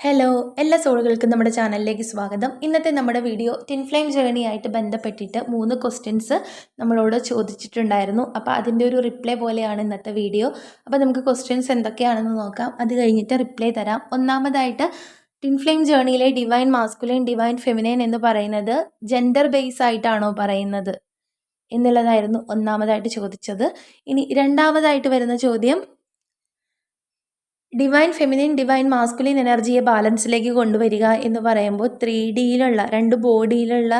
Hello എല്ലാ സോളുകൾക്കും നമ്മുടെ ചാനലിലേക്ക് സ്വാഗതം. ഇന്നത്തെ നമ്മുടെ വീഡിയോ ടിൻ ഫ്ലെയിം ജേർണി ആയിട്ട് ബന്ധപ്പെട്ടിട്ട് 3 ക്വസ്റ്റ്യൻസ് നമ്മളോട് ചോദിച്ചിട്ടുണ്ടായിരുന്നു. അപ്പോൾ അതിൻ്റെ ഒരു റിപ്ലൈ പോലെയാണ് ഇന്നത്തെ വീഡിയോ. അപ്പോൾ നമുക്ക് ക്വസ്റ്റ്യൻസ് എന്തൊക്കെയാണെന്ന് നോക്കാം. അത് കഴിഞ്ഞിട്ട് റിപ്ലൈ തരാം. ഒന്നാമതായിട്ട് ടിൻ ഫ്ലെയിം ജേർണിയിലെ ഡിവൈൻ മാസ്കുലൈൻ ഡിവൈൻ ഫെമിനൈൻ എന്ന് പറയുന്നത് ജെൻഡർ ബേസ് ആയിട്ടാണോ പറയുന്നത് എന്നുള്ളതായിരുന്നു ഒന്നാമതായിട്ട് ചോദിച്ചത്. ഇനി രണ്ടാമതായിട്ട് വരുന്ന ചോദ്യം, ഡിവൈൻ ഫെമിനിൻ ഡിവൈൻ മാസ്കുലിൻ എനർജിയെ ബാലൻസിലേക്ക് കൊണ്ടുവരിക എന്ന് പറയുമ്പോൾ 3Dയിലുള്ള രണ്ട് ബോഡിയിലുള്ള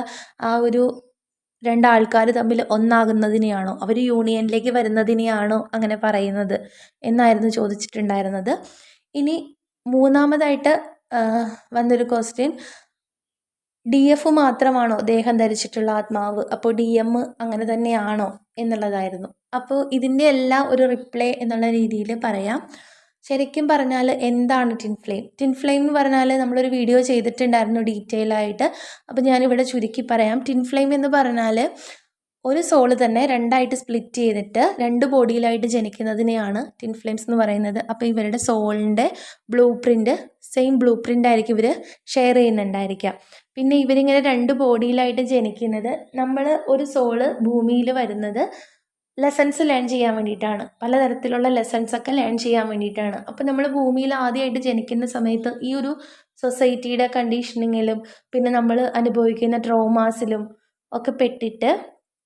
ആ ഒരു രണ്ടാൾക്കാർ തമ്മിൽ ഒന്നാകുന്നതിനെയാണോ, അവർ യൂണിയനിലേക്ക് വരുന്നതിനെയാണോ അങ്ങനെ പറയുന്നത് എന്നായിരുന്നു ചോദിച്ചിട്ടുണ്ടായിരുന്നത്. ഇനി മൂന്നാമതായിട്ട് വന്നൊരു ക്വസ്റ്റ്യൻ, DF മാത്രമാണോ ദേഹം ധരിച്ചിട്ടുള്ള ആത്മാവ്, അപ്പോൾ DM അങ്ങനെ തന്നെയാണോ എന്നുള്ളതായിരുന്നു. അപ്പോൾ ഇതിൻ്റെ എല്ലാം ഒരു റിപ്ലൈ എന്നുള്ള രീതിയിൽ പറയാം. ശരിക്കും പറഞ്ഞാൽ എന്താണ് ടിൻ ഫ്ലെയിം? ടിൻ ഫ്ലെയിം എന്ന് പറഞ്ഞാൽ നമ്മളൊരു വീഡിയോ ചെയ്തിട്ടുണ്ടായിരുന്നു ഡീറ്റെയിൽ ആയിട്ട്. അപ്പോൾ ഞാനിവിടെ ചുരുക്കി പറയാം. ടിൻ ഫ്ലെയിം എന്ന് പറഞ്ഞാൽ ഒരു സോള് തന്നെ രണ്ടായിട്ട് സ്പ്ലിറ്റ് ചെയ്തിട്ട് രണ്ട് ബോഡിയിലായിട്ട് ജനിക്കുന്നതിനെയാണ് ടിൻ ഫ്ലെയിംസ് എന്ന് പറയുന്നത്. അപ്പോൾ ഇവരുടെ സോളിൻ്റെ സെയിം ബ്ലൂ പ്രിൻ്റ് ആയിരിക്കും ഇവർ ഷെയർ ചെയ്യുന്നുണ്ടായിരിക്കാം. പിന്നെ ഇവരിങ്ങനെ രണ്ട് ബോഡിയിലായിട്ട് ജനിക്കുന്നത്, നമ്മൾ ഒരു സോള് ഭൂമിയിൽ വരുന്നത് ലെസൺസ് ലേൺ ചെയ്യാൻ വേണ്ടിയിട്ടാണ്. പലതരത്തിലുള്ള ലെസൺസൊക്കെ ലേൺ ചെയ്യാൻ വേണ്ടിയിട്ടാണ്. അപ്പോൾ നമ്മൾ ഭൂമിയിൽ ആദ്യമായിട്ട് ജനിക്കുന്ന സമയത്ത് ഈ ഒരു സൊസൈറ്റിയുടെ കണ്ടീഷനിങ്ങിലും പിന്നെ നമ്മൾ അനുഭവിക്കുന്ന ട്രോമാസിലും ഒക്കെ പെട്ടിട്ട്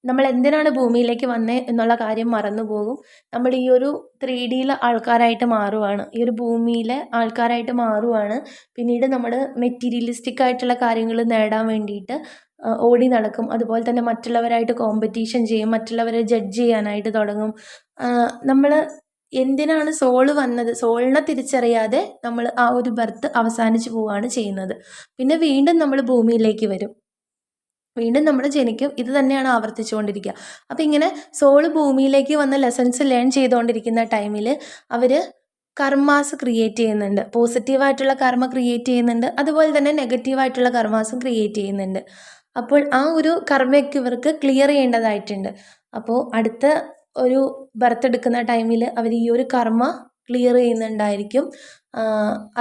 നമ്മൾ എന്തിനാണ് ഭൂമിയിലേക്ക് വന്നേ എന്നുള്ള കാര്യം മറന്നു പോകും. നമ്മൾ ഈ ഒരു 3Dയിലെ ആൾക്കാരായിട്ട് മാറുവാണ്, ഈ ഒരു ഭൂമിയിലെ ആൾക്കാരായിട്ട് മാറുവാണ്. പിന്നീട് നമ്മൾ മെറ്റീരിയലിസ്റ്റിക് ആയിട്ടുള്ള കാര്യങ്ങൾ നേടാൻ വേണ്ടിയിട്ട് ഓടി നടക്കും. അതുപോലെ തന്നെ മറ്റുള്ളവരായിട്ട് കോമ്പറ്റീഷൻ ചെയ്യും, മറ്റുള്ളവരെ ജഡ്ജ് ചെയ്യാനായിട്ട് തുടങ്ങും. നമ്മൾ എന്തിനാണ് സോള് വന്നത്, സോളിനെ തിരിച്ചറിയാതെ നമ്മൾ ആ ഒരു ബർത്ത് അവസാനിച്ച് പോവുകയാണ് ചെയ്യുന്നത്. പിന്നെ വീണ്ടും നമ്മൾ ഭൂമിയിലേക്ക് വരും, വീണ്ടും നമ്മൾ ജനിക്കും. ഇത് തന്നെയാണ് ആവർത്തിച്ചുകൊണ്ടിരിക്കുക. അപ്പോൾ ഇങ്ങനെ സോള് ഭൂമിയിലേക്ക് വന്ന ലെസൺസ് ലേൺ ചെയ്തുകൊണ്ടിരിക്കുന്ന ടൈമിൽ അവർ കർമാസ് ക്രിയേറ്റ് ചെയ്യുന്നുണ്ട്. പോസിറ്റീവായിട്ടുള്ള കർമ്മ ക്രിയേറ്റ് ചെയ്യുന്നുണ്ട്, അതുപോലെ തന്നെ നെഗറ്റീവായിട്ടുള്ള കർമാസും ക്രിയേറ്റ് ചെയ്യുന്നുണ്ട്. അപ്പോൾ ആ ഒരു കർമ്മയ്ക്ക് ഇവർക്ക് ക്ലിയർ ചെയ്യേണ്ടതായിട്ടുണ്ട്. അപ്പോൾ അടുത്ത ഒരു ബർത്ത് എടുക്കുന്ന ടൈമിൽ അവർ ഈ ഒരു കർമ്മ ക്ലിയർ ചെയ്യുന്നുണ്ടായിരിക്കും.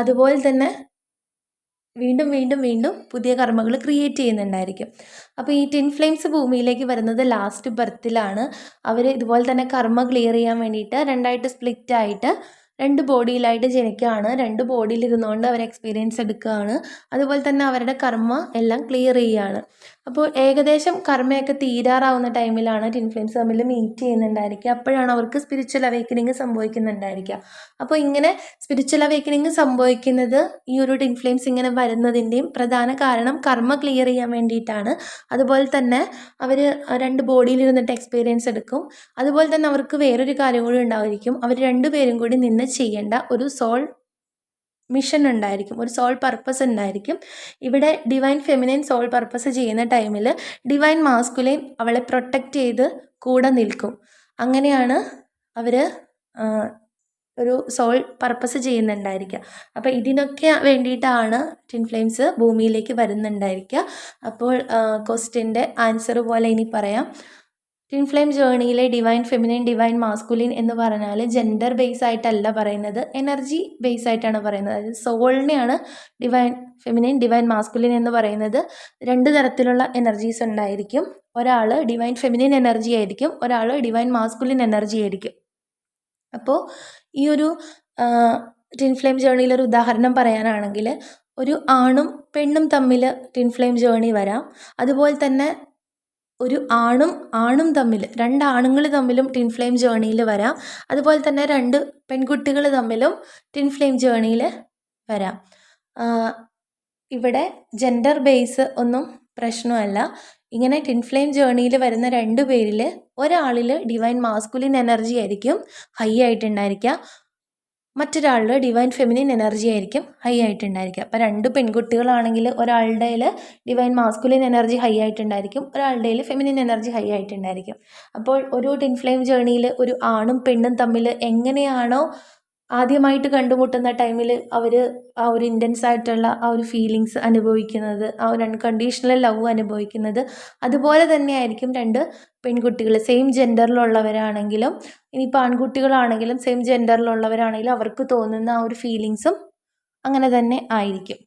അതുപോലെ തന്നെ വീണ്ടും വീണ്ടും വീണ്ടും പുതിയ കർമ്മകൾ ക്രിയേറ്റ് ചെയ്യുന്നുണ്ടായിരിക്കും. അപ്പോൾ ഈ ടിൻ ഫ്ലെയിംസ് ഭൂമിയിലേക്ക് വരുന്നത് ലാസ്റ്റ് ബർത്തിലാണ്. അവർ ഇതുപോലെ തന്നെ കർമ്മ ക്ലിയർ ചെയ്യാൻ വേണ്ടിയിട്ട് രണ്ടായിട്ട് സ്പ്ലിറ്റായിട്ട് രണ്ട് ബോഡിയിലായിട്ട് ജനിക്കുകയാണ്. രണ്ട് ബോഡിയിൽ ഇരുന്നുകൊണ്ട് അവർ എക്സ്പീരിയൻസ് എടുക്കുകയാണ്. അതുപോലെ തന്നെ അവരുടെ കർമ്മ എല്ലാം ക്ലിയർ ചെയ്യുകയാണ്. അപ്പോൾ ഏകദേശം കർമ്മയൊക്കെ തീരാറാവുന്ന ടൈമിലാണ് ടിൻ ഫ്ലെയിംസ് തമ്മിൽ മീറ്റ് ചെയ്യുന്നുണ്ടായിരിക്കുക. അപ്പോഴാണ് അവർക്ക് സ്പിരിച്വൽ അവേക്കനിങ് സംഭവിക്കുന്നുണ്ടായിരിക്കുക. അപ്പോൾ ഇങ്ങനെ സ്പിരിച്വൽ അവേക്കനിങ് സംഭവിക്കുന്നത്, ഈ ഒരു ടിൻ ഫ്ലെയിംസ് ഇങ്ങനെ വരുന്നതിൻ്റെയും പ്രധാന കാരണം കർമ്മ ക്ലിയർ ചെയ്യാൻ വേണ്ടിയിട്ടാണ്. അതുപോലെ തന്നെ അവർ രണ്ട് ബോഡിയിൽ ഇരുന്നിട്ട് എക്സ്പീരിയൻസ് എടുക്കും. അതുപോലെ തന്നെ അവർക്ക് വേറൊരു കാര്യം കൂടി ഉണ്ടായിരിക്കും. അവർ രണ്ടുപേരും കൂടി നിന്ന് ചെയ്യേണ്ട ഒരു സോൾ മിഷൻ ഉണ്ടായിരിക്കും, ഒരു സോൾ പർപ്പസ് ഉണ്ടായിരിക്കും. ഇവിടെ ഡിവൈൻ ഫെമിനൈൻ സോൾ പർപ്പസ് ചെയ്യുന്ന ടൈമിൽ ഡിവൈൻ മാസ്കുലൈൻ അവളെ പ്രൊട്ടക്റ്റ് ചെയ്ത് കൂടെ നിൽക്കും. അങ്ങനെയാണ് അവർ ഒരു സോൾ പർപ്പസ് ചെയ്യുന്നുണ്ടായിരിക്കുക. അപ്പോൾ ഇതിനൊക്കെ വേണ്ടിയിട്ടാണ് ടിൻ ഫ്ലെയിംസ് ഭൂമിയിലേക്ക് വരുന്നുണ്ടായിരിക്കുക. അപ്പോൾ ക്വസ്റ്റ്യൻ്റെ ആൻസർ പോലെ ഇനി പറയാം. ടിൻ ഫ്ലെയിം ജേർണിയിലെ ഡിവൈൻ ഫെമിനൈൻ ഡിവൈൻ മാസ്കുലിൻ എന്ന് പറഞ്ഞാൽ ജെൻഡർ ബേസ് ആയിട്ടല്ല പറയുന്നത്, എനർജി ബേസ് ആയിട്ടാണ് പറയുന്നത്. അതായത് സോളിനെയാണ് ഡിവൈൻ ഫെമിനൈൻ ഡിവൈൻ മാസ്കുലിൻ എന്ന് പറയുന്നത്. രണ്ട് തരത്തിലുള്ള എനർജീസ് ഉണ്ടായിരിക്കും. ഒരാൾ ഡിവൈൻ ഫെമിനൈൻ എനർജി ആയിരിക്കും, ഒരാൾ ഡിവൈൻ മാസ്കുലിൻ എനർജി ആയിരിക്കും. അപ്പോൾ ഈ ഒരു ടിൻ ഫ്ലെയിം ജേർണിയിലൊരു ഉദാഹരണം പറയാനാണെങ്കിൽ, ഒരു ആണും പെണ്ണും തമ്മിൽ ടിൻ ഫ്ലെയിം ജേർണി വരാം. അതുപോലെ തന്നെ ഒരു ആണും തമ്മിൽ, രണ്ടാണുങ്ങൾ തമ്മിലും ടിൻ ഫ്ലെയിം ജേർണിയിൽ വരാം. അതുപോലെ തന്നെ രണ്ട് പെൺകുട്ടികൾ തമ്മിലും ടിൻ ഫ്ലെയിം ജേർണിയിൽ വരാം. ഇവിടെ ജെൻഡർ ബേസ് ഒന്നും പ്രശ്നമല്ല. ഇങ്ങനെ ടിൻ ഫ്ലെയിം ജേർണിയിൽ വരുന്ന രണ്ട് പേരിൽ ഒരാളിൽ ഡിവൈൻ മാസ്കുലിൻ എനർജി ആയിരിക്കും ഹൈ ആയിട്ടുണ്ടായിരിക്കുക, മറ്റൊരാളിൽ ഡിവൈൻ ഫെമിനിൻ എനർജി ആയിരിക്കും ഹൈ ആയിട്ടുണ്ടായിരിക്കുക. അപ്പോൾ രണ്ട് പെൺകുട്ടികളാണെങ്കിൽ ഒരാളുടെ ഡിവൈൻ മാസ്കുലിൻ എനർജി ഹൈ ആയിട്ടുണ്ടായിരിക്കും, ഒരാളുടെ ഫെമിനിൻ എനർജി ഹൈ ആയിട്ടുണ്ടായിരിക്കും. അപ്പോൾ ഒരു ടിൻ ഫ്ലെയിം ജേർണിയിൽ ഒരു ആണും പെണ്ണും തമ്മിൽ എങ്ങനെയാണോ ആദ്യമായിട്ട് കണ്ടുമുട്ടുന്ന ടൈമിൽ അവർ ആ ഒരു ഇൻറ്റൻസ് ആയിട്ടുള്ള ആ ഒരു ഫീലിങ്സ് അനുഭവിക്കുന്നത്, ആ ഒരു അൺകണ്ടീഷണൽ ലവ് അനുഭവിക്കുന്നത്, അതുപോലെ തന്നെ ആയിരിക്കും രണ്ട് പെൺകുട്ടികൾ സെയിം ജെൻഡറിലുള്ളവരാണെങ്കിലും ഇനിയിപ്പോൾ ആൺകുട്ടികളാണെങ്കിലും സെയിം ജെൻഡറിലുള്ളവരാണെങ്കിലും അവർക്ക് തോന്നുന്ന ആ ഒരു ഫീലിങ്സും അങ്ങനെ തന്നെ ആയിരിക്കും.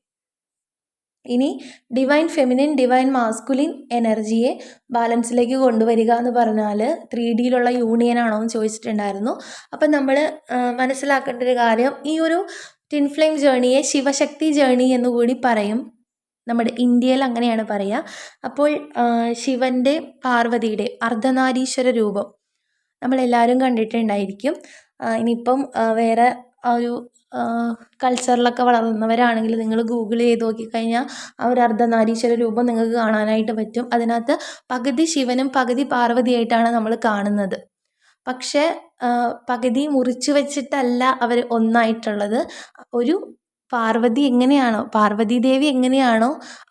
ഇനി ഡിവൈൻ ഫെമിനിൻ ഡിവൈൻ മാസ്കുലിൻ എനർജിയെ ബാലൻസിലേക്ക് കൊണ്ടുവരിക എന്ന് പറഞ്ഞാൽ 3Dയിലുള്ള യൂണിയൻ ആണോ എന്ന് ചോദിച്ചിട്ടുണ്ടായിരുന്നു. അപ്പം നമ്മൾ മനസ്സിലാക്കേണ്ട ഒരു കാര്യം, ഈ ഒരു ട്വിൻ ഫ്ലെയിം ജേണിയെ ശിവശക്തി ജേണി എന്നുകൂടി പറയും. നമ്മുടെ ഇന്ത്യയിൽ അങ്ങനെയാണ് പറയുക. അപ്പോൾ ശിവൻ്റെ പാർവതിയുടെ അർദ്ധനാരീശ്വര രൂപം നമ്മളെല്ലാവരും കണ്ടിട്ടുണ്ടായിരിക്കും. ഇനിയിപ്പം വേറെ ആ ഒരു കൾച്ചറിലൊക്കെ വളർന്നവരാണെങ്കിൽ നിങ്ങൾ ഗൂഗിൾ ചെയ്ത് നോക്കിക്കഴിഞ്ഞാൽ ആ ഒരു അർദ്ധനാരീശ്വര രൂപം നിങ്ങൾക്ക് കാണാനായിട്ട് പറ്റും. അതിനകത്ത് പകുതി ശിവനും പകുതി പാർവതിയായിട്ടാണ് നമ്മൾ കാണുന്നത്. പക്ഷേ പകുതി മുറിച്ച് വെച്ചിട്ടല്ല അവർ ഒന്നായിട്ടുള്ളത്. ഒരു പാർവതി എങ്ങനെയാണോ, പാർവതി ദേവി എങ്ങനെയാണോ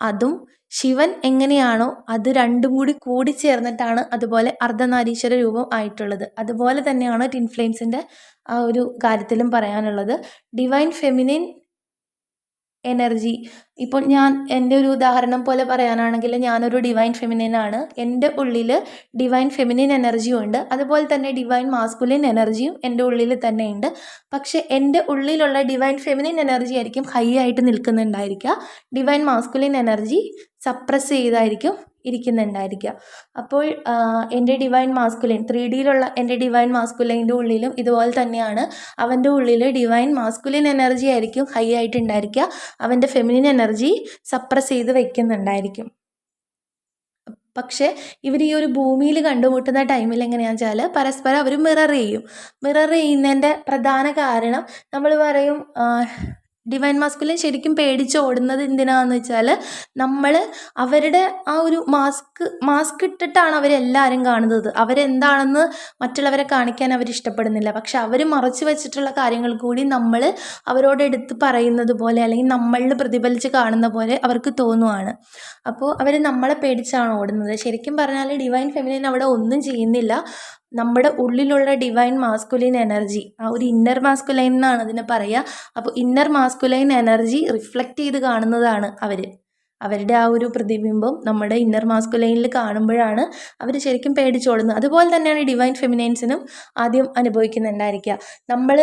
അതും ശിവൻ എങ്ങനെയാണോ അത് രണ്ടും കൂടി ചേർന്നിട്ടാണ് അതുപോലെ അർദ്ധനാരീശ്വര രൂപം ആയിട്ടുള്ളത്. അതുപോലെ തന്നെയാണ് ട്വിൻ ഫ്ലെയിംസിൻ്റെ ആ ഒരു കാര്യത്തിലും പറയാനുള്ളത്. ഡിവൈൻ ഫെമിനിൻ എനർജി, ഇപ്പോൾ ഞാൻ എൻ്റെ ഒരു ഉദാഹരണം പോലെ പറയാനാണെങ്കിൽ ഞാനൊരു ഡിവൈൻ ഫെമിനിൻ ആണ്. എൻ്റെ ഉള്ളിൽ ഡിവൈൻ ഫെമിനിൻ എനർജിയും ഉണ്ട്, അതുപോലെ തന്നെ ഡിവൈൻ മാസ്കുലിൻ എനർജിയും എൻ്റെ ഉള്ളിൽ തന്നെ ഉണ്ട്. പക്ഷേ എൻ്റെ ഉള്ളിലുള്ള ഡിവൈൻ ഫെമിനിൻ എനർജി ആയിരിക്കും ഹൈ ആയിട്ട് നിൽക്കുന്നുണ്ടായിരിക്കുക, ഡിവൈൻ മാസ്കുലിൻ എനർജി സപ്രസ് ചെയ്തായിരിക്കും ഇരിക്കുന്നുണ്ടായിരിക്കുക. അപ്പോൾ എൻ്റെ ഡിവൈൻ മാസ്കുലിൻ 3Dയിലുള്ള എൻ്റെ ഡിവൈൻ മാസ്കുലിൻ്റെ ഉള്ളിലും ഇതുപോലെ തന്നെയാണ്. അവൻ്റെ ഉള്ളിൽ ഡിവൈൻ മാസ്കുലിൻ എനർജി ആയിരിക്കും ഹൈ ആയിട്ടുണ്ടായിരിക്കുക, അവൻ്റെ ഫെമിനിൻ എനർജി സപ്രസ് ചെയ്ത് വെക്കുന്നുണ്ടായിരിക്കും. പക്ഷേ ഇവർ ഈ ഒരു ഭൂമിയിൽ കണ്ടുമുട്ടുന്ന ടൈമിൽ എങ്ങനെയാണെന്ന് വെച്ചാൽ പരസ്പരം അവർ മിറർ ചെയ്യുന്നതിൻ്റെ പ്രധാന കാരണം നമ്മൾ പറയും ഡിവൈൻ മാസ്കുലിൻ ശരിക്കും പേടിച്ച് ഓടുന്നത് എന്തിനാന്ന് വെച്ചാൽ നമ്മൾ അവരുടെ ആ ഒരു മാസ്ക് ഇട്ടിട്ടാണ് അവരെല്ലാവരും കാണുന്നത്. അവരെന്താണെന്ന് മറ്റുള്ളവരെ കാണിക്കാൻ അവർ ഇഷ്ടപ്പെടുന്നില്ല. പക്ഷെ അവർ മറച്ചു വെച്ചിട്ടുള്ള കാര്യങ്ങൾ കൂടി നമ്മൾ അവരോട് എടുത്ത് പറയുന്നത് പോലെ അല്ലെങ്കിൽ നമ്മളിൽ പ്രതിഫലിച്ച് കാണുന്ന പോലെ അവർക്ക് തോന്നുവാണ്. അപ്പോൾ അവർ നമ്മളെ പേടിച്ചാണ് ഓടുന്നത്. ശരിക്കും പറഞ്ഞാൽ ഡിവൈൻ ഫെമിനിൻ അവിടെ ഒന്നും ചെയ്യുന്നില്ല. നമ്മുടെ ഉള്ളിലുള്ള ഡിവൈൻ മാസ്കുലൈൻ എനർജി, ആ ഒരു ഇന്നർ മാസ്കുലൈൻ എന്നാണ് അതിനെ പറയുക. അപ്പോൾ ഇന്നർ മാസ്കുലൈൻ എനർജി റിഫ്ലക്റ്റ് ചെയ്ത് കാണുന്നതാണ് അവരുടെ ആ ഒരു പ്രതിബിംബം നമ്മുടെ ഇന്നർ മാസ്കുലൈനിൽ കാണുമ്പോഴാണ് അവർ ശരിക്കും പേടിച്ചോടുന്നത്. അതുപോലെ തന്നെയാണ് ഡിവൈൻ ഫെമിനൈൻസിനും ആദ്യം അനുഭവിക്കുന്നുണ്ടായിരിക്കുക. നമ്മൾ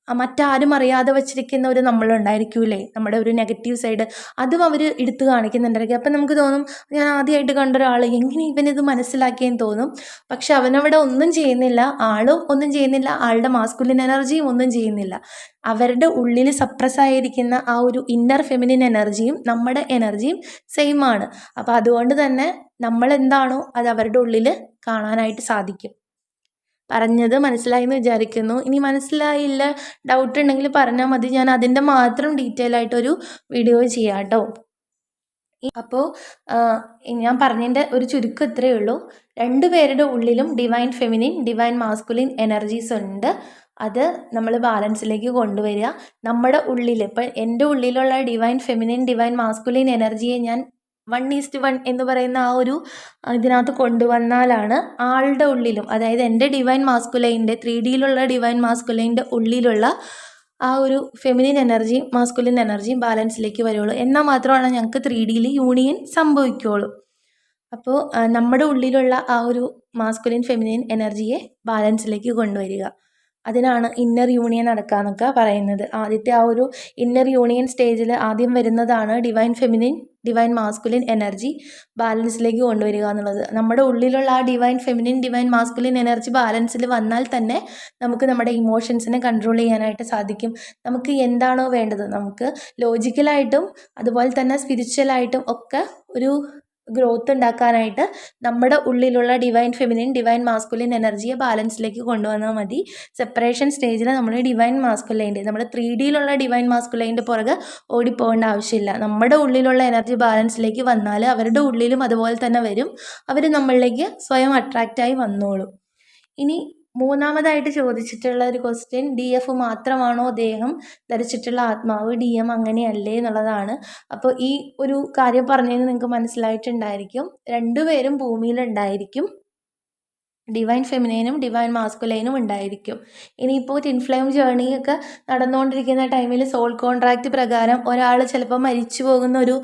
മറ്റാരും അറിയാതെ വച്ചിരിക്കുന്ന ഒരു നമ്മളുണ്ടായിരിക്കൂലേ, നമ്മുടെ ഒരു നെഗറ്റീവ് സൈഡ്, അതും അവർ എടുത്തു കാണിക്കുന്നുണ്ടായിരിക്കും. അപ്പം നമുക്ക് തോന്നും ഞാൻ ആദ്യമായിട്ട് കണ്ട ഒരാൾ എങ്ങനെ ഇവനിത് മനസ്സിലാക്കിയെന്ന് തോന്നും. പക്ഷെ അവനവിടെ ഒന്നും ചെയ്യുന്നില്ല, ആളും ഒന്നും ചെയ്യുന്നില്ല, ആളുടെ മാസ്കുലിൻ എനർജിയും ഒന്നും ചെയ്യുന്നില്ല. അവരുടെ ഉള്ളിൽ സപ്രസ്സായിരിക്കുന്ന ആ ഒരു ഇന്നർ ഫെമിനിൻ എനർജിയും നമ്മുടെ എനർജിയും സെയിം ആണ്. അപ്പോൾ അതുകൊണ്ട് തന്നെ നമ്മളെന്താണോ അത് അവരുടെ ഉള്ളിൽ കാണാനായിട്ട് സാധിക്കും. പറഞ്ഞത് മനസ്സിലായി എന്ന് വിചാരിക്കുന്നു. ഇനി മനസ്സിലായില്ല, ഡൗട്ട് ഉണ്ടെങ്കിൽ പറഞ്ഞാൽ മതി, ഞാൻ അതിൻ്റെ മാത്രം ഡീറ്റെയിൽ ആയിട്ടൊരു വീഡിയോ ചെയ്യാം കേട്ടോ. അപ്പോൾ ഞാൻ പറഞ്ഞതിൻ്റെ ഒരു ചുരുക്കം ഇത്രയേ ഉള്ളൂ. രണ്ടുപേരുടെ ഉള്ളിലും divine feminine divine masculine energies ഉണ്ട്. അത് നമ്മൾ ബാലൻസിലേക്ക് കൊണ്ടുവരിക. നമ്മുടെ ഉള്ളിൽ ഇപ്പം എൻ്റെ ഉള്ളിലുള്ള ഡിവൈൻ ഫെമിനിൻ ഡിവൈൻ മാസ്കുലിൻ എനർജിയെ ഞാൻ 1:1 എന്ന് പറയുന്ന ആ ഒരു ഇതിനകത്ത് കൊണ്ടുവന്നാലാണ് ആളുടെ ഉള്ളിലും, അതായത് എൻ്റെ ഡിവൈൻ മാസ്കുലൈൻ്റെ 3Dയിലുള്ള ഡിവൈൻ മാസ്കുലൈൻ്റെ ഉള്ളിലുള്ള ആ ഒരു ഫെമിനിൻ എനർജിയും മാസ്കുലിൻ എനർജിയും ബാലൻസിലേക്ക് വരുള്ളൂ. എന്നാൽ മാത്രമാണ് ഞങ്ങൾക്ക് 3Dയിൽ യൂണിയൻ സംഭവിക്കുകയുള്ളൂ. അപ്പോൾ നമ്മുടെ ഉള്ളിലുള്ള ആ ഒരു മാസ്കുലിൻ ഫെമിനിൻ എനർജിയെ ബാലൻസിലേക്ക് കൊണ്ടുവരിക, അതിനാണ് ഇന്നർ യൂണിയൻ നടക്കുക എന്നൊക്കെ പറയുന്നത്. ആദ്യത്തെ ആ ഒരു ഇന്നർ യൂണിയൻ സ്റ്റേജിൽ ആദ്യം വരുന്നതാണ് divine feminine divine masculine energy ബാലൻസിലേക്ക് കൊണ്ടുവരിക എന്നുള്ളത്. നമ്മുടെ ഉള്ളിലുള്ള ആ divine feminine divine masculine energy ബാലൻസിൽ വന്നാൽ തന്നെ നമുക്ക് നമ്മുടെ ഇമോഷൻസിനെ കൺട്രോൾ ചെയ്യാനായിട്ട് സാധിക്കും. നമുക്ക് എന്താണോ വേണ്ടത്, നമുക്ക് ലോജിക്കലായിട്ടും അതുപോലെ തന്നെ സ്പിരിച്വലായിട്ടും ഒക്കെ ഒരു ഗ്രോത്ത് ഉണ്ടാക്കാനായിട്ട് നമ്മുടെ ഉള്ളിലുള്ള ഡിവൈൻ ഫെമിനിൻ ഡിവൈൻ മാസ്കുലിൻ എനർജിയെ ബാലൻസിലേക്ക് കൊണ്ടുവന്നാൽ മതി. സെപ്പറേഷൻ സ്റ്റേജിൽ നമ്മൾ ഡിവൈൻ മാസ്കുലൈൻ്റെ, നമ്മുടെ 3Dയിലുള്ള ഡിവൈൻ മാസ്കുലൈൻ്റെ പുറകെ ഓടിപ്പോകേണ്ട ആവശ്യമില്ല. നമ്മുടെ ഉള്ളിലുള്ള എനർജി ബാലൻസിലേക്ക് വന്നാൽ അവരുടെ ഉള്ളിലും അതുപോലെ തന്നെ വരും. അവർ നമ്മളിലേക്ക് സ്വയം അട്രാക്റ്റായി വന്നോളും. ഇനി മൂന്നാമതായിട്ട് ചോദിച്ചിട്ടുള്ള ഒരു ക്വസ്റ്റ്യൻ, DF മാത്രമാണോ ദേഹം ധരിച്ചിട്ടുള്ള ആത്മാവ്, DM അങ്ങനെയല്ലേ എന്നുള്ളതാണ്. അപ്പോൾ ഈ ഒരു കാര്യം പറഞ്ഞതിന് നിങ്ങൾക്ക് മനസ്സിലായിട്ടുണ്ടായിരിക്കും. രണ്ടുപേരും ഭൂമിയിലുണ്ടായിരിക്കും, ഡിവൈൻ ഫെമിനൈനും ഡിവൈൻ മാസ്കുലൈനും ഉണ്ടായിരിക്കും. ഇനിയിപ്പോൾ ട്വിൻ ഫ്ലെയിം ജേർണിയൊക്കെ നടന്നുകൊണ്ടിരിക്കുന്ന ടൈമിൽ സോൾ കോൺട്രാക്റ്റ് പ്രകാരം ഒരാൾ ചിലപ്പോൾ മരിച്ചു പോകുന്ന ഒരു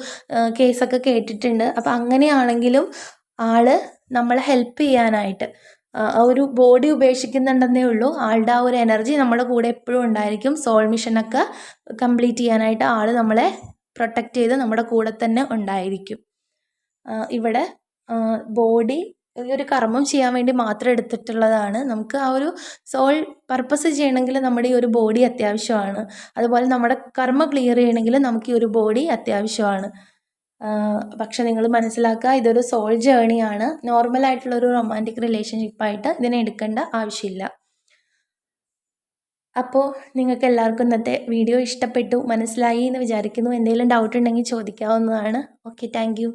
കേസൊക്കെ കേട്ടിട്ടുണ്ട്. അപ്പോൾ അങ്ങനെയാണെങ്കിലും ആൾ നമ്മളെ ഹെൽപ്പ് ചെയ്യാനായിട്ട്, ആ ഒരു ബോഡി ഉപേക്ഷിക്കുന്നുണ്ടെന്നേ ഉള്ളൂ. ആളുടെ ആ ഒരു എനർജി നമ്മുടെ കൂടെ എപ്പോഴും ഉണ്ടായിരിക്കും. സോൾ മിഷനൊക്കെ കംപ്ലീറ്റ് ചെയ്യാനായിട്ട് ആൾ നമ്മളെ പ്രൊട്ടക്റ്റ് ചെയ്ത് നമ്മുടെ കൂടെ തന്നെ ഉണ്ടായിരിക്കും. ഇവിടെ ബോഡി ഈ ഒരു കർമ്മം ചെയ്യാൻ വേണ്ടി മാത്രം എടുത്തിട്ടുള്ളതാണ്. നമുക്ക് ആ ഒരു സോൾ പർപ്പസ് ചെയ്യണമെങ്കിൽ നമ്മുടെ ഈ ഒരു ബോഡി അത്യാവശ്യമാണ്. അതുപോലെ നമ്മുടെ കർമ്മ ക്ലിയർ ചെയ്യണമെങ്കിൽ നമുക്ക് ഈ ഒരു ബോഡി അത്യാവശ്യമാണ്. പക്ഷെ നിങ്ങൾ മനസ്സിലാക്കുക, ഇതൊരു സോൾ ജേണിയാണ്. നോർമലായിട്ടുള്ളൊരു റൊമാൻറ്റിക് റിലേഷൻഷിപ്പായിട്ട് ഇതിനെ എടുക്കേണ്ട ആവശ്യമില്ല. അപ്പോൾ നിങ്ങൾക്ക് എല്ലാവർക്കും ഇന്നത്തെ വീഡിയോ ഇഷ്ടപ്പെട്ടു, മനസ്സിലായി എന്ന് വിചാരിക്കുന്നു. എന്തെങ്കിലും ഡൗട്ട് ഉണ്ടെങ്കിൽ ചോദിക്കാവുന്നതാണ്. Okay, thank U.